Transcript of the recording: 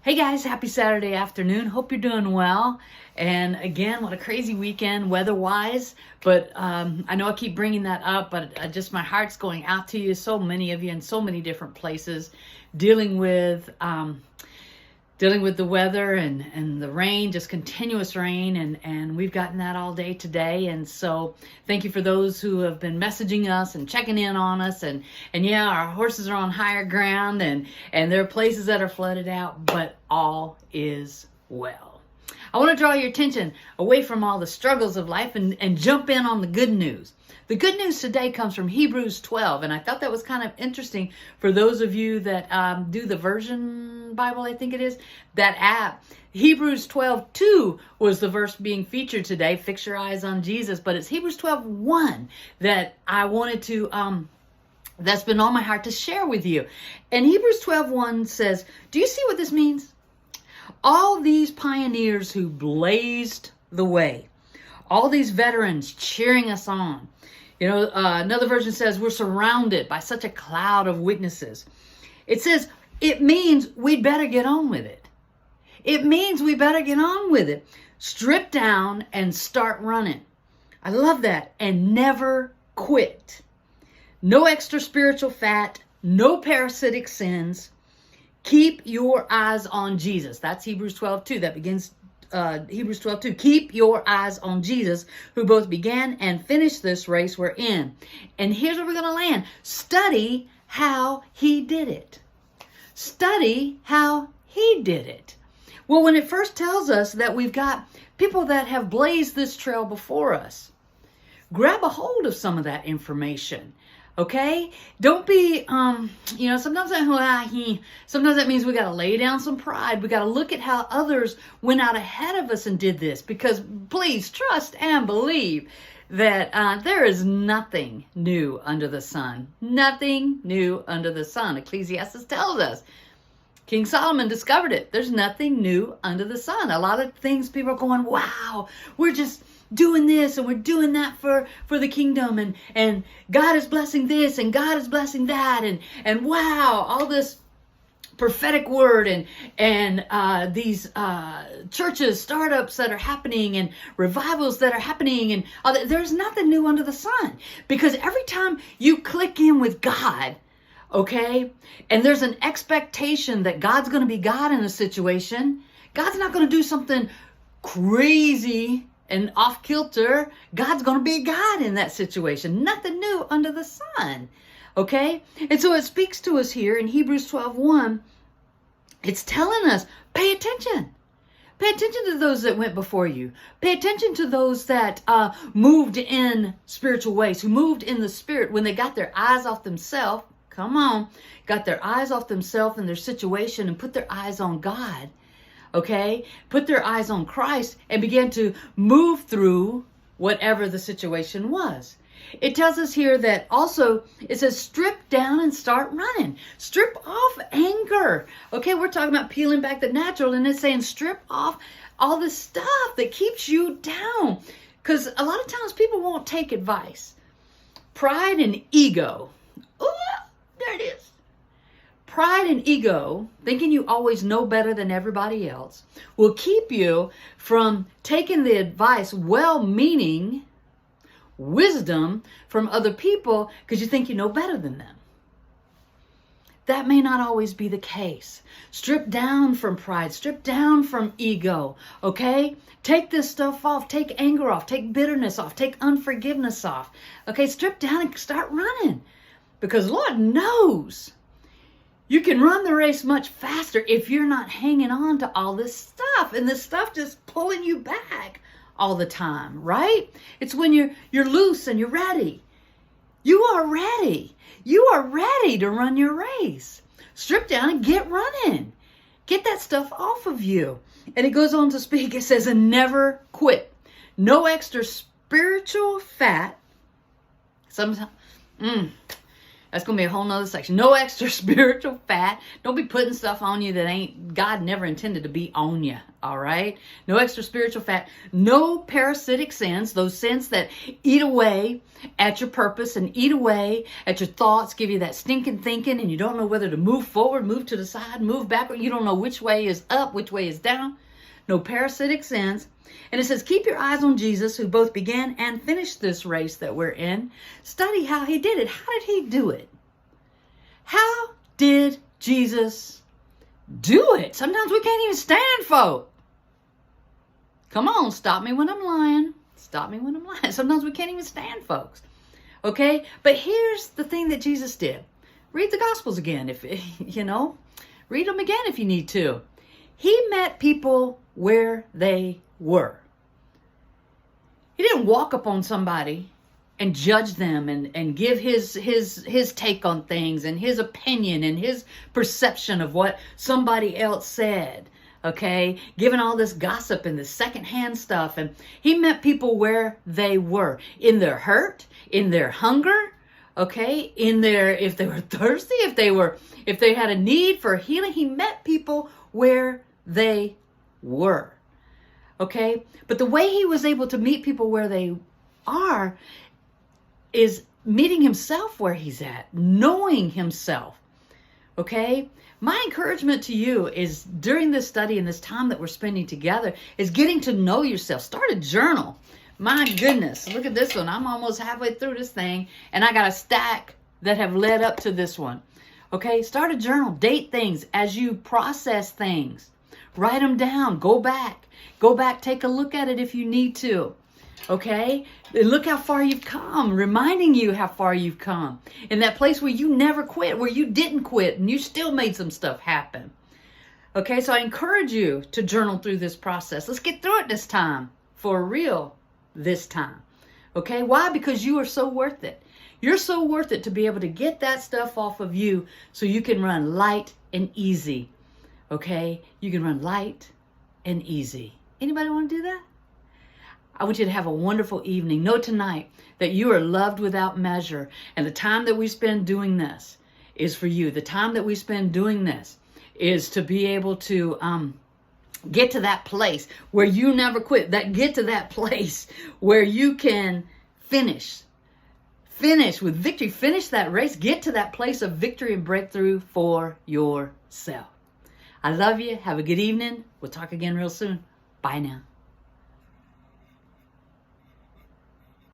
Hey guys, happy Saturday afternoon. Hope you're doing well. And again, what a crazy weekend weather-wise. But I know I keep bringing that up, but my heart's going out to you. So many of you in so many different places dealing with the weather and the rain, just continuous rain, and we've gotten that all day today. And so thank you for those who have been messaging us and checking in on us. And yeah, our horses are on higher ground, and there are places that are flooded out, but all is well. I want to draw your attention away from all the struggles of life and jump in on the good news. The good news today comes from Hebrews 12, and I thought that was kind of interesting for those of you that do the Version Bible, I think it is, that app. Hebrews 12:2 was the verse being featured today, fix your eyes on Jesus, but it's Hebrews 12:1 that I wanted to, that's been on my heart to share with you. And Hebrews 12:1 says, do you see what this means? All these pioneers who blazed the way, all these veterans cheering us on. You know, another version says we're surrounded by such a cloud of witnesses. It says it means we'd better get on with it. It means we better get on with it. Strip down and start running. I love that. And never quit. No extra spiritual fat. No parasitic sins. Keep your eyes on Jesus. That's Hebrews 12:2. That begins Hebrews 12:2. Keep your eyes on Jesus, who both began and finished this race we're in. And here's where we're going to land. Study how he did it. Study how he did it. Well, when it first tells us that we've got people that have blazed this trail before us, grab a hold of some of that information. Okay? Don't be, sometimes that means we got to lay down some pride. We got to look at how others went out ahead of us and did this, because please trust and believe that there is nothing new under the sun. Nothing new under the sun. Ecclesiastes tells us. King Solomon discovered it. There's nothing new under the sun. A lot of things people are going, wow, we're just doing this and we're doing that for the kingdom, and God is blessing this and God is blessing that, and wow, all this prophetic word and these churches, startups that are happening, and revivals that are happening, and there's nothing new under the sun, because every time you click in with God, okay, and there's an expectation that God's going to be God in a situation, God's not going to do something crazy and off kilter. God's going to be God in that situation. Nothing new under the sun. Okay? And so it speaks to us here in Hebrews 12:1. It's telling us, pay attention. Pay attention to those that went before you. Pay attention to those that moved in spiritual ways, who moved in the spirit when they got their eyes off themselves. Come on. Got their eyes off themselves and their situation and put their eyes on God. Okay, put their eyes on Christ and began to move through whatever the situation was. It tells us here that also, it says strip down and start running. Strip off anger. Okay, we're talking about peeling back the natural, and it's saying strip off all the stuff that keeps you down. Because a lot of times people won't take advice. Pride and ego. Oh, there it is. Pride and ego, thinking you always know better than everybody else, will keep you from taking the advice, well-meaning wisdom from other people, because you think you know better than them. That may not always be the case. Strip down from pride. Strip down from ego. Okay? Take this stuff off. Take anger off. Take bitterness off. Take unforgiveness off. Okay? Strip down and start running. Because Lord knows you can run the race much faster if you're not hanging on to all this stuff, and this stuff just pulling you back all the time, right? It's when you're loose and you're ready. You are ready. You are ready to run your race. Strip down and get running. Get that stuff off of you. And it goes on to speak. It says, and never quit. No extra spiritual fat. Sometimes, That's going to be a whole nother section. No extra spiritual fat. Don't be putting stuff on you that ain't, God never intended to be on you. All right? No extra spiritual fat. No parasitic sins. Those sins that eat away at your purpose and eat away at your thoughts, give you that stinking thinking, and you don't know whether to move forward, move to the side, move backward. You don't know which way is up, which way is down. No parasitic sins. And it says, keep your eyes on Jesus, who both began and finished this race that we're in. Study how he did it. How did he do it? How did Jesus do it? Sometimes we can't even stand folk. Come on, stop me when I'm lying. Stop me when I'm lying. Sometimes we can't even stand folks. Okay? But here's the thing that Jesus did. Read the Gospels again, if you know. Read them again if you need to. He met people where they were. He didn't walk up on somebody and judge them and give his take on things and his opinion and his perception of what somebody else said. Okay, giving all this gossip and this secondhand stuff. And he met people where they were, in their hurt, in their hunger, okay, in their, if they were thirsty, if they had a need for healing. He met people where they were. Okay, but the way he was able to meet people where they are is meeting himself where he's at, knowing himself. Okay, my encouragement to you is during this study and this time that we're spending together is getting to know yourself. Start a journal. My goodness, look at this one. I'm almost halfway through this thing and I got a stack that have led up to this one. Okay, start a journal. Date things as you process things. Write them down. Go back, take a look at it if you need to. Okay, look how far you've come, reminding you how far you've come in that place where you never quit, where you didn't quit and you still made some stuff happen. Okay, so I encourage you to journal through this process. Let's get through it this time, for real this time. Okay, why? Because you are so worth it. You're so worth it to be able to get that stuff off of you so you can run light and easy. Okay, you can run light and easy. Anybody want to do that? I want you to have a wonderful evening. Know tonight that you are loved without measure. And the time that we spend doing this is for you. The time that we spend doing this is to be able to get to that place where you never quit. Get to that place where you can finish with victory. Finish that race. Get to that place of victory and breakthrough for yourself. I love you. Have a good evening. We'll talk again real soon. Bye now.